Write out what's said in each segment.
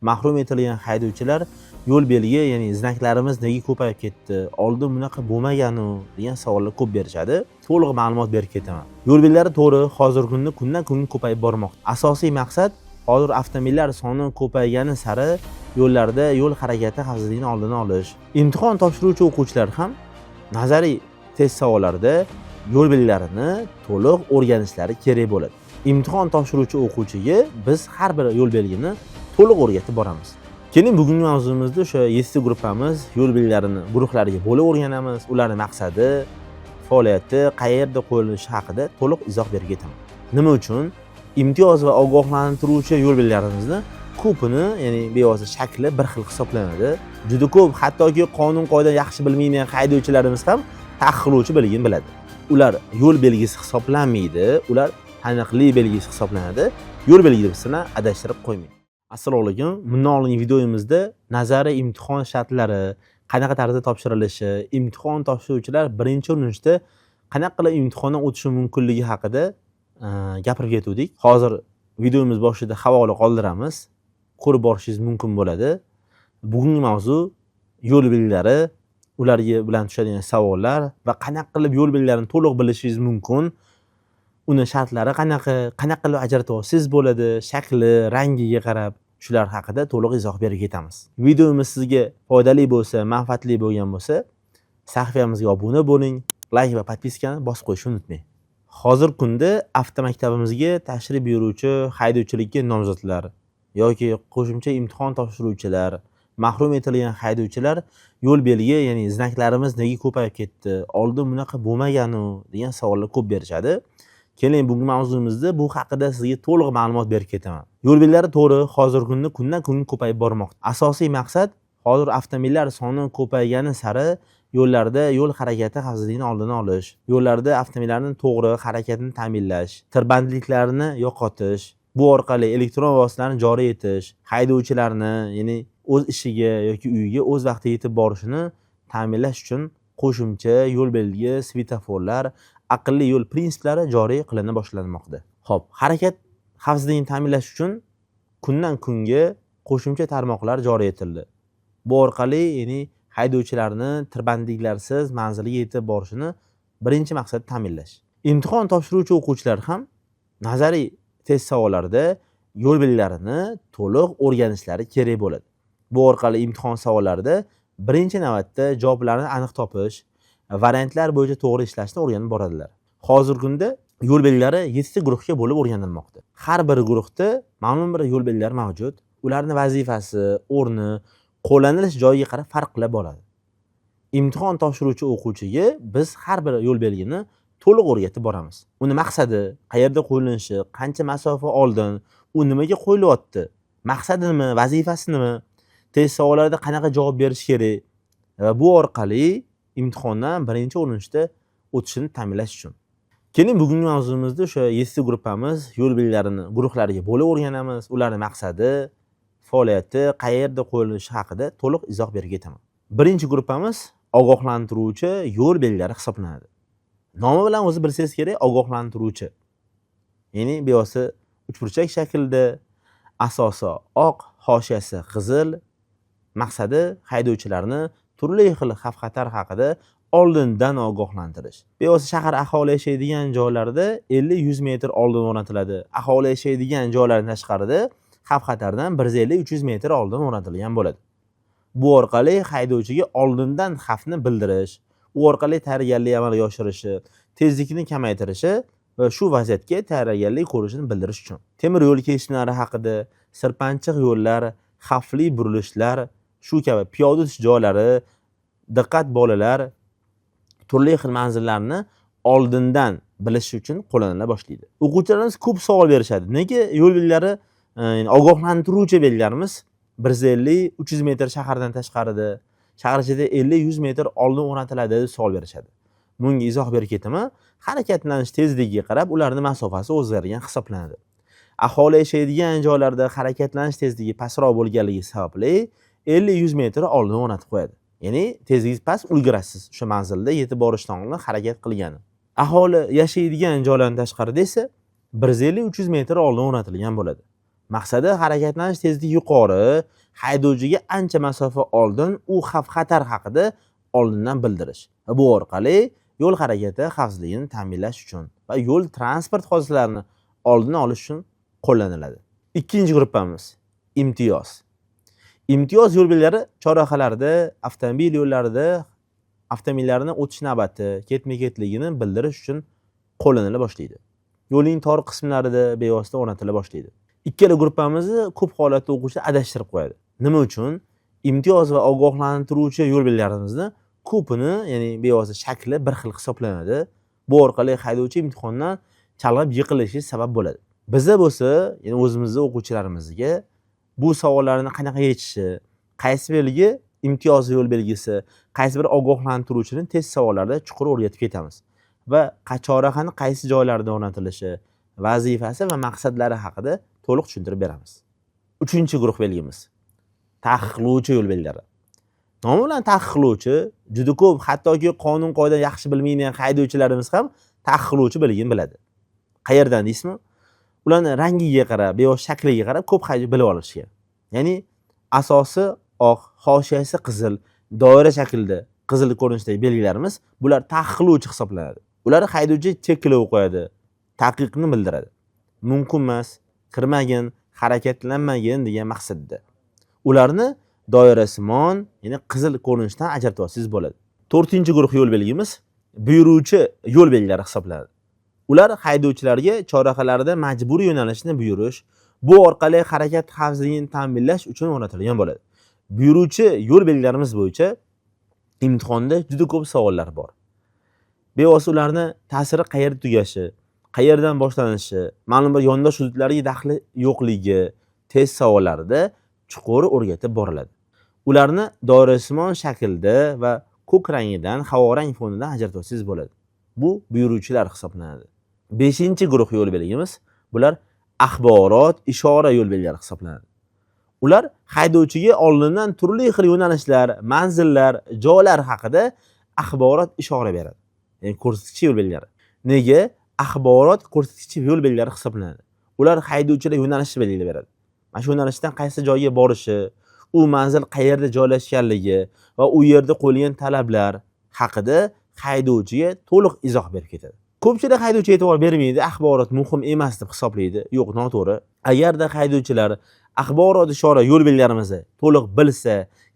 mahrum etilgan haydovchilar yo'l belgi, ya'ni znaklarimiz nega ko'payib ketdi? Oldin bunaqa bo'lmagan-u degan savollar ko'p berishadi. To'liq ma'lumot berib ketaman. Yo'l belgilari to'g'ri, hozirgi kunda kundan kunga ko'payib bormoqda. Asosiy maqsad hozir avtomobillar soni ko'paygani sari yo'llarda yo'l harakati xavfsizligini oldini olish. Imtihon topshiruvchi o'quvchilar ham nazariy test savollarida yo'l belgilarini to'liq o'rganishlari kerak bo'ladi. Imtihon topshiruvchi o'quvchiga biz har bir yo'l belgini to'liq o'rgatib boramiz. Keling, bugungi mavzumizda o'sha 7 gruppamiz yo'l belgilarini guruhlarga bo'lib o'rganamiz. Ularning maqsadi, faoliyati, qayerda qo'yilishi haqida to'liq izoh berib ketaman. Nima uchun imtiyoz va ogohlantiruvchi yo'l belgilarimizni ko'pini, ya'ni bevosita shakli bir xil hisoblanadi. Juda ko'p, hattoki qonun qoida yaxshi bilmaydigan haydovchilarimiz ham taqiqlovchi belgini biladi. Ular yo'l belgisi hisoblanmaydi, ular taniqli belgisi hisoblanadi. Yo'l belgisini adashtirib qo'ymaydi. Assalomu alaykum. Bundan oldingi videomizda nazariy imtihon shartlari, qanaqa tarzda topshirilishi, imtihon topshiruvchilar birinchi urinishda qanaqa qilib imtihondan o'tishi mumkinligi haqida gapirib ketdik. Hozir videomiz boshida havola qoldiramiz. Ko'rib borishingiz mumkin bo'ladi. Bugungi mavzu yo'l belgilari, ularga bilan tushadigan savollar va qanaqa qilib yo'l belgilarini to'liq bilishingiz mumkin. Uni shartlari qanaqa qilib ajratib olsangiz bo'ladi, shakli, rangiga qarab shular haqida to'liq izoh berib ketamiz. Videomiz sizga foydali bo'lsa, manfaatli bo'lgan bo'lsa, sahifamizga obuna bo'ling, like va podpiskani bosib qo'yishni unutmang. Hozir kunda avtomaktabimizga tashrif buyuruvchi haydovchilikka nomzodlar yoki qo'shimcha imtihon topshiruvchilar, mahrum etilgan haydovchilar yo'l belgi, ya'ni znaklarimiz nega ko'payib ketdi? Oldin bunaqa bo'lmagan-u degan savollar ko'p berishadi. Keling, bugungi mavzumizda bu haqida sizga to'liq ma'lumot berib ketaman. Yo'l belgilari to'g'ri, hozirgi kunda kundan kunga ko'payib bormoqda. Asosiy maqsad hozir avtomobillar soni ko'paygani sari yo'llarda yo'l harakati xavfsizligini oldini olish, yo'llarda avtomobillarning to'g'ri harakatini ta'minlash, tirbandliklarni yo'qotish, bu orqali elektron vositalarni joriy etish, haydovchilarni, ya'ni o'z ishiga yoki uyiga o'z vaqtida yetib borishini ta'minlash uchun qo'shimcha yo'l belgi, svetoforlar, aqlli yo'l prinsiplari joriy qilina boshlanmoqda. Xo'p, harakat xavfsizligini ta'minlash uchun kundan kunga qo'shimcha tarmoqlar joriy etildi. Bu orqali, ya'ni haydovchilarni tirbandliklarsiz manziliga yetib borishini birinchi maqsad ta'minlash. Imtihon topshiruvchi o'quvchilar ham nazariy test savollarida yo'l belgilarini to'liq o'rganishlari kerak bo'ladi. Bu orqali imtihon savollarida birinchi navbatda javoblarni aniq topish, variantlar bo'yicha to'g'ri ishlashni o'rganib boradilar. Hozirgi kunda yo'l belgilari 7 guruhga bo'lib o'rganilmoqda. Har bir guruhda ma'lum bir yo'l belgilari mavjud. Ularning vazifasi, o'rni, qo'llanilish joyiga qarab farq qilib bo'ladi. Imtihon topshiruvchi o'quvchiga biz har bir yo'l belgini to'liq o'rgatib boramiz. Uni maqsadi, qayerda qo'yilishi, qancha masofa oldin, u nimaga qo'yilyapti, maqsadi nima, vazifasi nima, test savollarida qanaqa javob berish kerak va bu orqali imtihondan birinchi urinishda o'tishini ta'minlash uchun. Keling, bugungi mavzumizda o'sha 7 gruppamiz yo'l belgilarini guruhlarga bo'lib o'rganamiz. Ularning maqsadi, faoliyati, qayerda qo'yilishi haqida to'liq izoh berib ketaman. Birinchi gruppamiz ogohlantiruvchi yo'l belgilari hisoblanadi. Nomi bilan o'zi bilsangiz kerak, ogohlantiruvchi. Ya'ni bevosita uchburchak shaklda, asosi oq, hoshiyasi qizil. Maqsadi haydovchilarni turli xil xavf-xatar haqida oldindan ogohlantirish. Bevosita shahar aholi yashaydigan joylarda 50-100 metr oldin o'rnatiladi. Aholi yashaydigan joylardan tashqarida xavf-xatardan 150-300 metr oldin o'rnatilgan bo'ladi. Bu orqali haydovchiga oldindan xavfni bildirish, u orqali tayyorgarlik amalga oshirishi, tezlikni kamaytirishi va shu vaziyatga tayyorgarlik ko'rishini bildirish uchun. Temir yo'l kesishlari haqida, sirpanchiq yo'llar, xavfli burilishlar, shu kabi piyoda o'tish joylari, diqqat bolalar, turli xil manzillarni oldindan bilish uchun qo'llanila boshlaydi. O'quvchilarimiz ko'p savol berishadi. Nega yo'l belgilari, ogohlantiruvchi belgilarimiz 150-300 metr shahardan tashqarida, shahar ichida 50-100 metr oldin o'rnatiladi deb savol berishadi. Bunga izoh berib ketaman. Harakatlanish tezligiga qarab ularning masofasi o'zgargan hisoblanadi. Aholi yashaydigan joylarda harakatlanish tezligi pastroq bo'lganligi sababli 50-100 metr oldin o'rnatib qo'yadi. Ya'ni tezligingiz past, ulgurasiz o'sha manzilda yetib borishdan oldin harakat qilgani. Aholi yashaydigan joylardan tashqarida esa 150-300 metr oldin o'rnatilgan bo'ladi. Maqsadi harakatlanish tezligi yuqori, haydovchiga ancha masofa oldin u xavf-xatar haqida oldindan bildirish. Bu orqali yo'l harakati xavfsizligini ta'minlash uchun va yo'l transport hodisalarini oldini olish uchun qo'llaniladi. Ikkinchi gruppamiz imtiyoz. Imtiyoz yo'l belgilari chorrahalarda, avtomobil yo'llarida avtomobillarni o'tish navbati, ketma-ketligini bildirish uchun qo'llanila boshlaydi. Yo'lning tor qismlarida bevosita o'rnatila boshlaydi. Ikkala gruppamizni ko'p holatda o'quvchilar adashtirib qo'yadi. Nima uchun? Imtiyoz va ogohlantiruvchi yo'l belgilarimizni ko'pini, ya'ni bevosita shakli bir xil hisoblanadi. Bu orqali haydovchi imtihondan chalg'ib yiqilishiga sabab bo'ladi. Bizda bo'lsa, ya'ni o'zimizning o'quvchilarimizga bu savollarni qanaqa yechishi, qaysi belgi imtiyoz yo'l belgisi, qaysi bir ogohlantiruvchini test savollarda chuqur o'rgatib ketamiz va chorrahani qaysi joylarda o'rnatilishi, vazifasi va maqsadlari haqida to'liq tushuntirib beramiz. Uchinchi guruh belgimiz taqiqlovchi yo'l belgilari. Nomi bilan taqiqlovchi juda ko'p, hattoki qonun qoida yaxshi bilmaydigan haydovchilarimiz ham taqiqlovchi belgini biladi. Qayerdan deysizmi? Ularni rangiga qarab, bevosita shakliga qarab ko'p haydovchi bilib olishgan. Ya'ni asosi oq, hoshiyasi qizil, doira shaklida qizil ko'rinishdagi belgilarimiz bular taqiqlovchi hisoblanadi. Ular haydovchi cheklov qo'yadi, taqiqni bildiradi. Mumkin emas, kirmagin, harakatlanmagin degan maqsadda. Ularni doirasimon, ya'ni qizil ko'rinishdan ajratib olsangiz bo'ladi. 4-guruh yo'l belgimiz buyuruvchi yo'l belgilari hisoblanadi. Ular haydovchilarga chorrahalarda majburiy yo'nalishni buyurish, bu orqali harakat xavfsizligini ta'minlash uchun o'rnatilgan bo'ladi. Buyuruvchi yo'l belgilarimiz bo'yicha imtihonda juda ko'p savollar bor. Bevosita ularni ta'siri qayerda tugashi, qayerdan boshlanishi, ma'lum bir yondosh hududlarga daxli yo'qligi test savollarida chuqur o'rgatib boriladi. Ularni doirasimon shaklda va ko'k rangidan havo rang fonidan ajratib olsangiz bo'ladi. Bu buyuruvchilar hisoblanadi. 5-guruh yo'l belgimiz bular axborot, ishora yo'l belgilari hisoblanadi. Ular haydovchiga oldindan turli xil yo'nalishlar, manzillar, joylar haqida axborot, ishora beradi. Ya'ni ko'rsatkichi yo'l belgilari. Nega? Axborot ko'rsatkichi yo'l belgilari hisoblanadi. Ular haydovchiga yo'nalishni belgilab beradi. Mana shu yo'nalishdan qaysi joyga borishi, u manzil qayerda joylashganligi va u yerda qo'yilgan talablar haqida haydovchiga to'liq izoh berib ketadi. Ko'pchilik haydovchi e'tibor bermaydi, axborot muhim emas deb hisoblaydi. Yo'q, noto'g'ri. Agarda haydovchilar axborot, ishora yo'l belgilarimizni to'liq bilsa,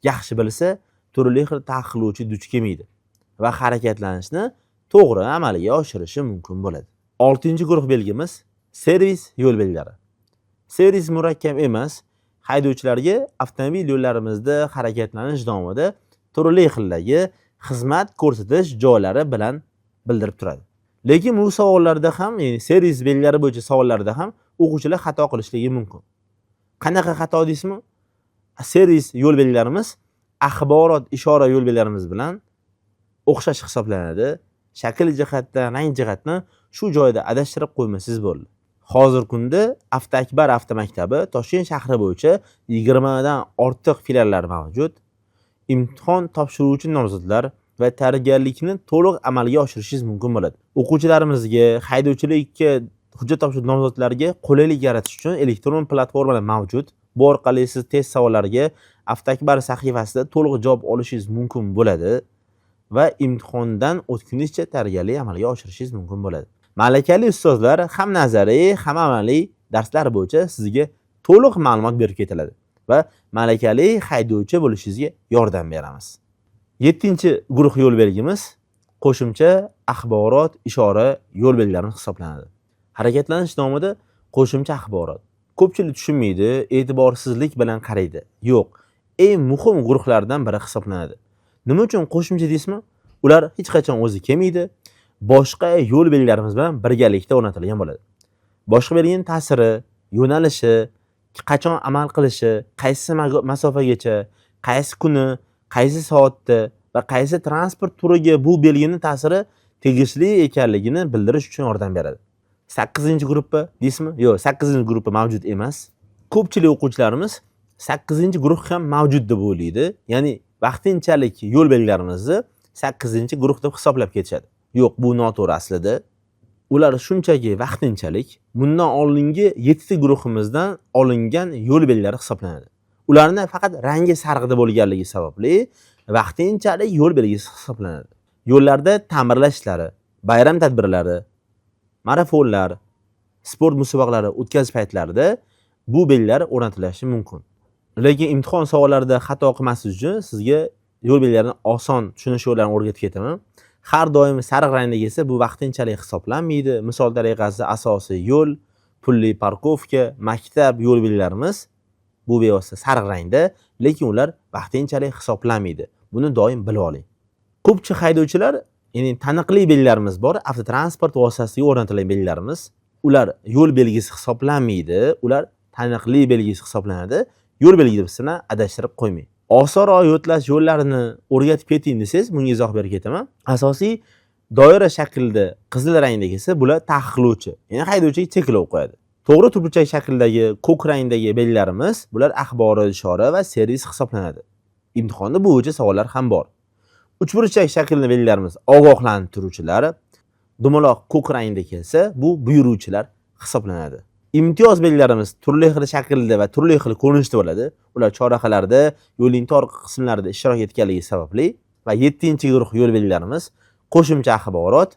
yaxshi bilsa, turli xil taqiqlovchi duch kelmaydi va harakatlanishni to'g'ri amalga oshirishi mumkin bo'ladi. 6-guruh belgimiz servis yo'l belgilari. Servis murakkab emas, haydovchilarga avtomobil yo'llarimizda harakatlanish davomida turli xildagi xizmat ko'rsatish joylari bilan bildirib turadi. Lekin bu savollarda ham, ya'ni servis belgilari bo'yicha savollarda ham o'quvchilar xato qilishligi mumkin. Qanaqa xato deysizmi? Servis yo'l belgilarimiz axborot, ishora yo'l belgilarimiz bilan o'xshash hisoblanadi. Shakl jihatdan, rang jihatdan shu joyda adashtirib qo'ymasangiz bo'ldi. Hozir kunda Avtoakbar avtomaktabi Toshkent shahri bo'yicha 20 dan ortiq filiallar mavjud. Imtihon topshiruvchi nomzodlar va tayyorgarlikni to'liq amalga oshirishingiz mumkin bo'ladi. O'quvchilarimizga, haydovchilikka hujjat topshiruvchi nomzodlarga qulaylik yaratish uchun elektron platformalar mavjud. Bu orqali siz test savollariga Avtoakbar sahifasida to'liq javob olishingiz mumkin bo'ladi va imtihondan o'tgunizcha tayyorgarlik amalga oshirishingiz mumkin bo'ladi. Malakali ustozlar ham nazariy, ham amaliy darslar bo'yicha sizga to'liq ma'lumot berib ketiladi va malakali haydovchi bo'lishingizga yordam beramiz. 7-guruh yo'l belgimiz qo'shimcha axborot, ishora yo'l belgilari hisoblanadi. Harakatlanish davomida qo'shimcha axborot. Ko'pchilik tushunmaydi, e'tiborsizlik bilan qaraydi. Yo'q, eng muhim guruhlardan biri hisoblanadi. Nima uchun qo'shimcha deysizmi? Ular hech qachon o'zi kelmaydi. Boshqa yo'l belgilarimiz bilan birgalikda o'rnatilgan bo'ladi. Boshqa belgining ta'siri, yo'nalishi, qachon amal qilishi, qaysi masofagacha, qaysi kuni, qaysi soatda va qaysi transport turiga bu belgining ta'siri tegishli ekanligini bildirish uchun yordam beradi. 8-guruh deysizmi? Yo'q, 8-guruh mavjud emas. Ko'pchilik o'quvchilarimiz 8-guruh ham mavjud deb o'ylaydi. Ya'ni vaqtinchalik yo'l belgilarimizni 8-guruh deb hisoblab ketishadi. Yo'q, bu noto'g'ri aslida. Ular shunchaki vaqtinchalik, bundan oldingi 7 ta guruhimizdan olingan yo'l belgilari hisoblanadi. Ularni faqat rangi sariqda bo'lganligi sababli vaqtinchalik yo'l belgisi hisoblanadi. Yo'llarda ta'mirlash ishlari, bayram tadbirlari, marafonlar, sport musobaqalari o'tkazish paytlarida bu belgilar o'rnatilishi mumkin. Lekin imtihon savollarida xato qilmaslik uchun sizga yo'l belgilarini oson tushunish yo'llarini o'rgatib ketaman. Har doim sariq rangdagi esa bu vaqtinchalik hisoblanmaydi. Misol tariqasida asosiy yo'l, pulli parkovka, maktab yo'l belgilarimiz bu bevosita sariq rangda, lekin ular vaqtinchalik hisoblanmaydi. Buni doim bilib oling. Ko'pchilik haydovchilar, ya'ni taniqli belgilarimiz bor, avtotransport vositasiga o'rnatilgan belgilarimiz, ular yo'l belgisi hisoblanmaydi, ular taniqli belgisi hisoblanadi. Yo'l belgisi bilan adashtirib qo'ymang. Osonroq yo'tlash yo'llarini o'rgatib keting desangiz, bunga izoh berib ketaman. Asosiy doira shaklida qizil rangdagi esa bular taqiqlovchi, ya'ni haydovchiga cheklov qo'yadi. To'g'ri turburchak shakldagi ko'k rangdagi belgilarimiz bular axborot ishora va servis hisoblanadi. Imtihonda bu bo'yicha savollar ham bor. Uchburchak shaklli belgilarimiz ogohlantiruvchilar, dumaloq ko'k rangda kelsa, bu buyuruvchilar hisoblanadi. Imtiyoz belgilarimiz turli xil shaklda va turli xil ko'rinishda bo'ladi. Ular chorrahalarda, yo'lning tor qismlarida ishtirok etganligi sababli va 7-guruh yo'l belgilarimiz qo'shimcha axborot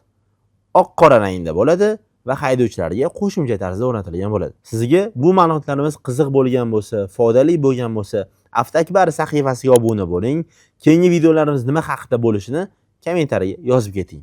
oq-qora rangda bo'ladi va haydovchilarga qo'shimcha tarzda o'rnatilgan bo'ladi. Sizga bu ma'lumotlarimiz qiziq bo'lgan bo'lsa, foydali bo'lgan bo'lsa, Avtakbar sahifasiga obuna bo'ling. Keyingi videolarimiz nima haqida bo'lishini kommentariyaga yozib keting.